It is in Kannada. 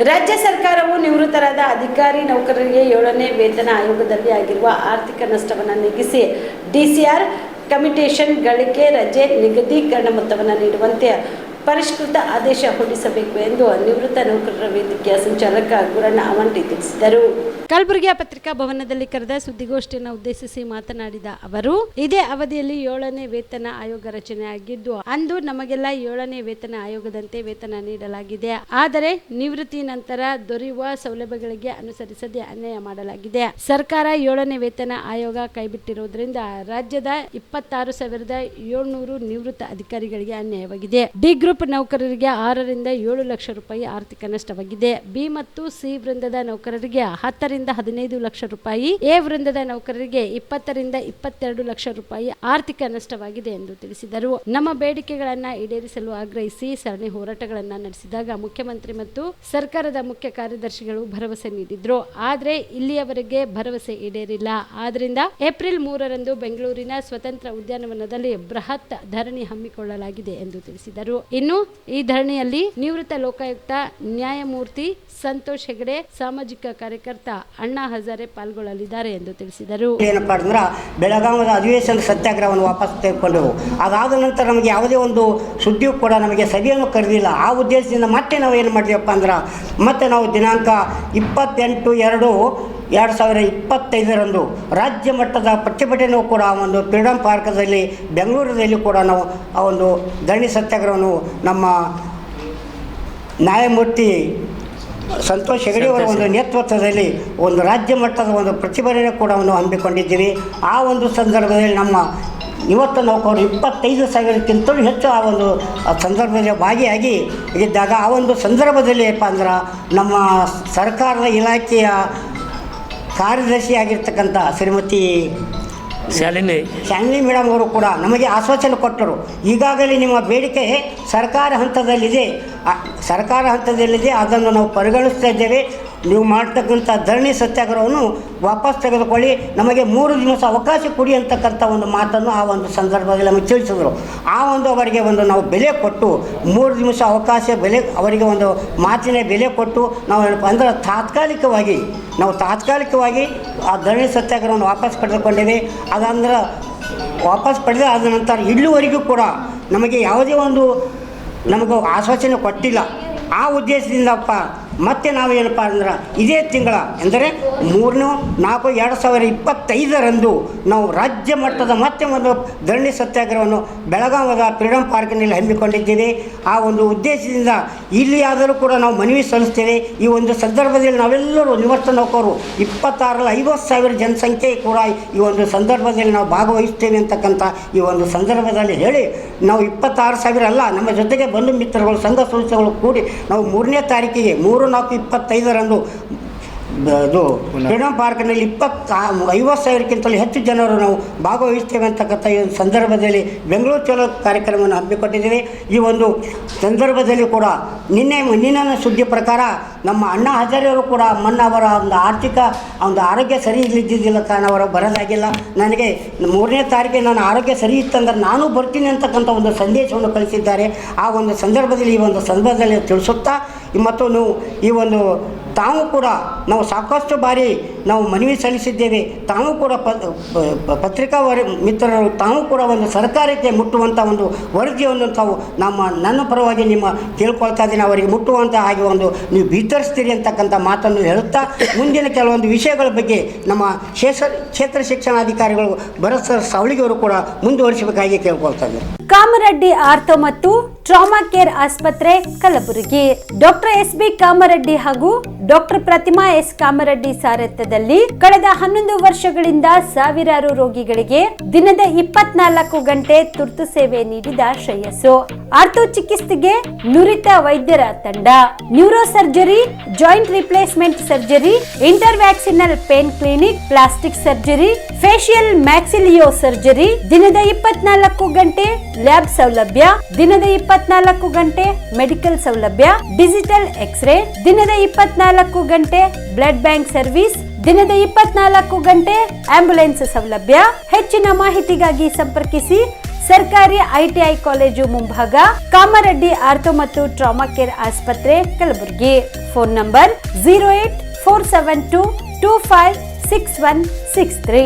ರಾಜ್ಯ ಸರ್ಕಾರವು ನಿವೃತ್ತರಾದ ಅಧಿಕಾರಿ ನೌಕರರಿಗೆ 7ನೇ ವೇತನ ಆಯೋಗದಲ್ಲಿ ಆಗಿರುವ ಆರ್ಥಿಕ ನಷ್ಟವನ್ನು ನೀಗಿಸಿ ಡಿಸಿಆರ್ ಕಮ್ಯುಟೇಷನ್ ಗಳಿಕೆ ರಜೆ ನಿಗದೀಕರಣ ಮೊತ್ತವನ್ನು ನೀಡುವಂತೆ ಪರಿಷ್ಕೃತ ಆದೇಶ ಹೊರಡಿಸಬೇಕು ಎಂದು ನಿವೃತ್ತ ನೌಕರರ ವೇದಿಕೆಯ ಸಂಚಾಲಕ ಗುರಣ್ಣ ಅವಂಟಿ ತಿಳಿಸಿದರು. ಕಲಬುರಗಿಯ ಪತ್ರಿಕಾ ಭವನದಲ್ಲಿ ಕರೆದ ಸುದ್ದಿಗೋಷ್ಠಿಯನ್ನು ಉದ್ದೇಶಿಸಿ ಮಾತನಾಡಿದ ಅವರು, ಇದೇ ಅವಧಿಯಲ್ಲಿ 7ನೇ ವೇತನ ಆಯೋಗ ರಚನೆಯಾಗಿದ್ದು ಅಂದು ನಮಗೆಲ್ಲ 7ನೇ ವೇತನ ಆಯೋಗದಂತೆ ವೇತನ ನೀಡಲಾಗಿದೆ. ಆದರೆ ನಿವೃತ್ತಿ ನಂತರ ದೊರೆಯುವ ಸೌಲಭ್ಯಗಳಿಗೆ ಅನುಸರಿಸದೆ ಅನ್ಯಾಯ ಮಾಡಲಾಗಿದೆ. ಸರ್ಕಾರ 7ನೇ ವೇತನ ಆಯೋಗ ಕೈಬಿಟ್ಟಿರುವುದರಿಂದ ರಾಜ್ಯದ 26,700 ನಿವೃತ್ತ ಅಧಿಕಾರಿಗಳಿಗೆ ಅನ್ಯಾಯವಾಗಿದೆ. ಡಿ ಗ್ರೂಪ್ ನೌಕರರಿಗೆ 6 ರಿಂದ 7 ಲಕ್ಷ ರೂಪಾಯಿ ಆರ್ಥಿಕ ನಷ್ಟವಾಗಿದೆ. ಬಿ ಮತ್ತು ಸಿ ವೃಂದದ ನೌಕರರಿಗೆ 10 ರಿಂದ 15 ಲಕ್ಷ ರೂಪಾಯಿ, ಎ ವೃಂದದ ನೌಕರರಿಗೆ 20 ರಿಂದ 22 ಲಕ್ಷ ರೂಪಾಯಿ ಆರ್ಥಿಕ ನಷ್ಟವಾಗಿದೆ ಎಂದು ತಿಳಿಸಿದರು. ನಮ್ಮ ಬೇಡಿಕೆಗಳನ್ನು ಈಡೇರಿಸಲು ಆಗ್ರಹಿಸಿ ಸರಣಿ ಹೋರಾಟಗಳನ್ನು ನಡೆಸಿದಾಗ ಮುಖ್ಯಮಂತ್ರಿ ಮತ್ತು ಸರ್ಕಾರದ ಮುಖ್ಯ ಕಾರ್ಯದರ್ಶಿಗಳು ಭರವಸೆ ನೀಡಿದ್ರು. ಆದರೆ ಇಲ್ಲಿಯವರೆಗೆ ಭರವಸೆ ಈಡೇರಿಲ್ಲ. ಆದ್ದರಿಂದ ಏಪ್ರಿಲ್ 3ರಂದು ಬೆಂಗಳೂರಿನ ಸ್ವತಂತ್ರ ಉದ್ಯಾನವನದಲ್ಲಿ ಬೃಹತ್ ಧರಣಿ ಹಮ್ಮಿಕೊಳ್ಳಲಾಗಿದೆ ಎಂದು ತಿಳಿಸಿದರು. ಇನ್ನು ಈ ಧರಣಿಯಲ್ಲಿ ನಿವೃತ್ತ ಲೋಕಾಯುಕ್ತ ನ್ಯಾಯಮೂರ್ತಿ ಸಂತೋಷ್ ಹೆಗಡೆ, ಸಾಮಾಜಿಕ ಕಾರ್ಯಕರ್ತ ಅಣ್ಣಾ ಹಜಾರೆ ಪಾಲ್ಗೊಳ್ಳಲಿದ್ದಾರೆ ಎಂದು ತಿಳಿಸಿದರು. ಏನಪ್ಪಾ ಅಂದ್ರೆ ಬೆಳಗಾವಿಯ ಅಧಿವೇಶನ ಸತ್ಯಾಗ್ರಹವನ್ನು ವಾಪಸ್ ತೆಗೆದುಕೊಂಡೆವು. ಅದಾದ ನಂತರ ನಮಗೆ ಯಾವುದೇ ಒಂದು ಸುದ್ದಿಯೂ ಕೂಡ ನಮಗೆ ಸಭೆಯನ್ನು ಕರೆದಿಲ್ಲ. ಆ ಉದ್ದೇಶದಿಂದ ಮತ್ತೆ ನಾವು ಏನು ಮಾಡಿದೆವಪ್ಪ ಅಂದ್ರೆ ಮತ್ತೆ ನಾವು ದಿನಾಂಕ 28/2/2025 ರಾಜ್ಯ ಮಟ್ಟದ ಪ್ರತಿಭಟನೆಯೂ ಕೂಡ ಒಂದು ಫ್ರೀಡಂ ಪಾರ್ಕದಲ್ಲಿ ಬೆಂಗಳೂರಿನಲ್ಲಿ ಕೂಡ ನಾವು ಆ ಒಂದು ಧರಣಿ ಸತ್ಯಾಗ್ರಹವನ್ನು ನಮ್ಮ ನ್ಯಾಯಮೂರ್ತಿ ಸಂತೋಷ್ ಹೆಗಡೆಯವರ ಒಂದು ನೇತೃತ್ವದಲ್ಲಿ ಒಂದು ರಾಜ್ಯ ಮಟ್ಟದ ಒಂದು ಪ್ರತಿಭಟನೆ ಕೂಡ ಹಮ್ಮಿಕೊಂಡಿದ್ದೀವಿ. ಆ ಒಂದು ಸಂದರ್ಭದಲ್ಲಿ ನಮ್ಮ ಇವತ್ತು ನೌಕರರು 25,000ಕ್ಕಿಂತಲೂ ಹೆಚ್ಚು ಆ ಒಂದು ಸಂದರ್ಭದಲ್ಲಿ ಭಾಗಿಯಾಗಿ ಇದ್ದಾಗ ಆ ಒಂದು ಸಂದರ್ಭದಲ್ಲಿ ಏನಪ್ಪ ಅಂದ್ರೆ ನಮ್ಮ ಸರ್ಕಾರದ ಇಲಾಖೆಯ ಕಾರ್ಯದರ್ಶಿಯಾಗಿರ್ತಕ್ಕಂಥ ಶ್ರೀಮತಿ ಶಾಲಿನಿ ಮೇಡಮ್ ಅವರು ಕೂಡ ನಮಗೆ ಆಶ್ವಾಸನೆ ಕೊಟ್ಟರು. ಈಗಾಗಲೇ ನಿಮ್ಮ ಬೇಡಿಕೆ ಸರ್ಕಾರ ಹಂತದಲ್ಲಿದೆ, ಅದನ್ನು ನಾವು ಪರಿಗಣಿಸ್ತಾ ಇದ್ದೇವೆ. ನೀವು ಮಾಡ್ತಕ್ಕಂಥ ಧರಣಿ ಸತ್ಯಾಗ್ರಹವನ್ನು ವಾಪಸ್ ತೆಗೆದುಕೊಳ್ಳಿ, ನಮಗೆ 3 ದಿವಸ ಅವಕಾಶ ಕೊಡಿ ಅಂತಕ್ಕಂಥ ಒಂದು ಮಾತನ್ನು ಆ ಒಂದು ಸಂದರ್ಭದಲ್ಲಿ ನಮಗೆ ತಿಳಿಸಿದ್ರು. ಆ ಒಂದು ಅವರಿಗೆ ಒಂದು ನಾವು ಬೆಲೆ ಕೊಟ್ಟು 3 ದಿವಸ ಅವಕಾಶ ಅವರಿಗೆ ಒಂದು ಮಾತಿನ ಬೆಲೆ ಕೊಟ್ಟು ನಾವು ಏನಪ್ಪ ಅಂದ್ರೆ ತಾತ್ಕಾಲಿಕವಾಗಿ ಆ ಧರಣಿ ಸತ್ಯಾಗ್ರಹವನ್ನು ವಾಪಸ್ ಪಡೆದುಕೊಂಡಿವೆ. ಅದಂದ್ರೆ ವಾಪಸ್ ಆದ ನಂತರ ಇಲ್ಲಿವರೆಗೂ ಕೂಡ ನಮಗೆ ಯಾವುದೇ ಒಂದು ನಮಗೂ ಆಶ್ವಾಸನೆ ಕೊಟ್ಟಿಲ್ಲ. ಆ ಉದ್ದೇಶದಿಂದಪ್ಪ ಮತ್ತೆ ನಾವೇನಪ್ಪ ಅಂದ್ರೆ ಇದೇ ತಿಂಗಳ ಎಂದರೆ 3/4/2025 ನಾವು ರಾಜ್ಯ ಮಟ್ಟದ ಮತ್ತೆ ಒಂದು ಧರಣಿ ಸತ್ಯಾಗ್ರಹವನ್ನು ಬೆಳಗಾವಿಯ ಫ್ರೀಡಂ ಪಾರ್ಕ್ನಲ್ಲಿ ಹಮ್ಮಿಕೊಂಡಿದ್ದೇವೆ. ಆ ಒಂದು ಉದ್ದೇಶದಿಂದ ಇಲ್ಲಿಯಾದರೂ ಕೂಡ ನಾವು ಮನವಿ ಸಲ್ಲಿಸ್ತೇವೆ. ಈ ಒಂದು ಸಂದರ್ಭದಲ್ಲಿ ನಾವೆಲ್ಲರೂ ನಿವೃತ್ತ ನೌಕರರು 26,50,000 ಜನಸಂಖ್ಯೆ ಕೂಡ ಈ ಒಂದು ಸಂದರ್ಭದಲ್ಲಿ ನಾವು ಭಾಗವಹಿಸ್ತೇವೆ ಅಂತಕ್ಕಂಥ ಈ ಒಂದು ಸಂದರ್ಭದಲ್ಲಿ ಹೇಳಿ ನಾವು 26,000 ಅಲ್ಲ, ನಮ್ಮ ಜೊತೆಗೆ ಬಂಧು ಮಿತ್ರಗಳು ಸಂಘ ಸಂಸ್ಥೆಗಳು ಕೂಡಿ ನಾವು 3ನೇ ತಾರೀಕಿಗೆ 3/4/25 ಅದು ಫ್ರೀಡಂ ಪಾರ್ಕ್ನಲ್ಲಿ 50,000ಕ್ಕಿಂತಲೂ ಹೆಚ್ಚು ಜನರು ನಾವು ಭಾಗವಹಿಸ್ತೇವೆ ಅಂತಕ್ಕಂಥ ಈ ಒಂದು ಸಂದರ್ಭದಲ್ಲಿ ಬೆಂಗಳೂರು ಚಲೋ ಕಾರ್ಯಕ್ರಮವನ್ನು ಹಮ್ಮಿಕೊಂಡಿದ್ದೇವೆ. ಈ ಒಂದು ಸಂದರ್ಭದಲ್ಲಿ ಕೂಡ ನಿನ್ನೆ ಸುದ್ದಿ ಪ್ರಕಾರ ನಮ್ಮ ಅಣ್ಣಾ ಹಜಾರೆಯವರು ಕೂಡ ಅವರ ಒಂದು ಆರೋಗ್ಯ ಸರಿ ಇಲ್ಲದಿದ್ದಿಲ್ಲ ಕಾರಣ ಅವರು ಬರೋದಾಗಿಲ್ಲ. ನನಗೆ 3ನೇ ತಾರೀಕಿಗೆ ನನ್ನ ಆರೋಗ್ಯ ಸರಿ ಇತ್ತಂದ್ರೆ ನಾನು ಬರ್ತೀನಿ ಅಂತಕ್ಕಂಥ ಒಂದು ಸಂದೇಶವನ್ನು ಕಳಿಸಿದ್ದಾರೆ. ಆ ಒಂದು ಸಂದರ್ಭದಲ್ಲಿ ಈ ಒಂದು ಸಂದರ್ಭದಲ್ಲಿ ತಿಳಿಸುತ್ತಾ ಮತ್ತು ಈ ಒಂದು ತಾವು ಕೂಡ ನಾವು ಸಾಕಷ್ಟು ಬಾರಿ ನಾವು ಮನವಿ ಸಲ್ಲಿಸಿದ್ದೇವೆ. ತಾವು ಕೂಡ ಪತ್ರಿಕಾ ಮಿತ್ರರು ತಾವು ಕೂಡ ಒಂದು ಸರ್ಕಾರಕ್ಕೆ ಮುಟ್ಟುವಂಥ ಒಂದು ವರದಿಯನ್ನು ತಾವು ನನ್ನ ಪರವಾಗಿ ನಿಮ್ಮ ಕೇಳ್ಕೊಳ್ತಾ ಇದ್ದೀನಿ. ಅವರಿಗೆ ಮುಟ್ಟುವಂಥ ಹಾಗೆ ಒಂದು ನೀವು ವಿತರಿಸ್ತೀರಿ ಅಂತಕ್ಕಂಥ ಮಾತನ್ನು ಹೇಳುತ್ತಾ ಮುಂದಿನ ಕೆಲವೊಂದು ವಿಷಯಗಳ ಬಗ್ಗೆ ನಮ್ಮ ಕ್ಷೇತ್ರ ಶಿಕ್ಷಣಾಧಿಕಾರಿಗಳು ಭರತ್ ಸಾವಳಿಗೆಯವರು ಕೂಡ ಮುಂದುವರಿಸಬೇಕಾಗಿ ಕೇಳ್ಕೊಳ್ತಾ ಇದ್ದಾರೆ. ಕಾಮರೆಡ್ಡಿ ಆರ್ಥೋ ಮತ್ತು ಟ್ರಾಮಾ ಕೇರ್ ಆಸ್ಪತ್ರೆ ಕಲಬುರಗಿ. Doctor S B. ಕಾಮರೆಡ್ಡಿ ಹಾಗೂ ಡಾಕ್ಟರ್ ಪ್ರತಿಮಾ ಎಸ್. ಕಾಮರೆಡ್ಡಿ ಸಾರಥ್ಯದಲ್ಲಿ ಕಳೆದ 11 ವರ್ಷಗಳಿಂದ ಸಾವಿರಾರು ರೋಗಿಗಳಿಗೆ ದಿನದ 24 ಗಂಟೆ ತುರ್ತು ಸೇವೆ ನೀಡಿದ ಶ್ರೇಯಸ್ಸು. ಆರ್ಥೋ ಚಿಕಿತ್ಸೆಗೆ ನುರಿತ ವೈದ್ಯರ ತಂಡ, neuro surgery, joint replacement surgery, interventional pain clinic, plastic surgery, facial maxillo surgery, ದಿನದ 24 ಗಂಟೆ ಲ್ಯಾಬ್ ಸೌಲಭ್ಯ, ದಿನದ 24 ಗಂಟೆ ಮೆಡಿಕಲ್ ಸೌಲಭ್ಯ, ಡಿಜಿಟಲ್ ಎಕ್ಸ್ರೇ, ದಿನದ 24 ಗಂಟೆ ಬ್ಲಡ್ ಬ್ಯಾಂಕ್ ಸರ್ವಿಸ್, ದಿನದ 24 ಗಂಟೆ ಆಂಬ್ಯುಲೆನ್ಸ್ ಸೌಲಭ್ಯ. ಹೆಚ್ಚಿನ ಮಾಹಿತಿಗಾಗಿ ಸಂಪರ್ಕಿಸಿ ಸರ್ಕಾರಿ ಐಟಿಐ ಕಾಲೇಜು ಮುಂಭಾಗ, ಕಾಮರೆಡ್ಡಿ ಆರ್ಥೋ ಮತ್ತು ಟ್ರಾಮಾ ಕೇರ್ ಆಸ್ಪತ್ರೆ, ಕಲಬುರಗಿ. Phone number 084722566163.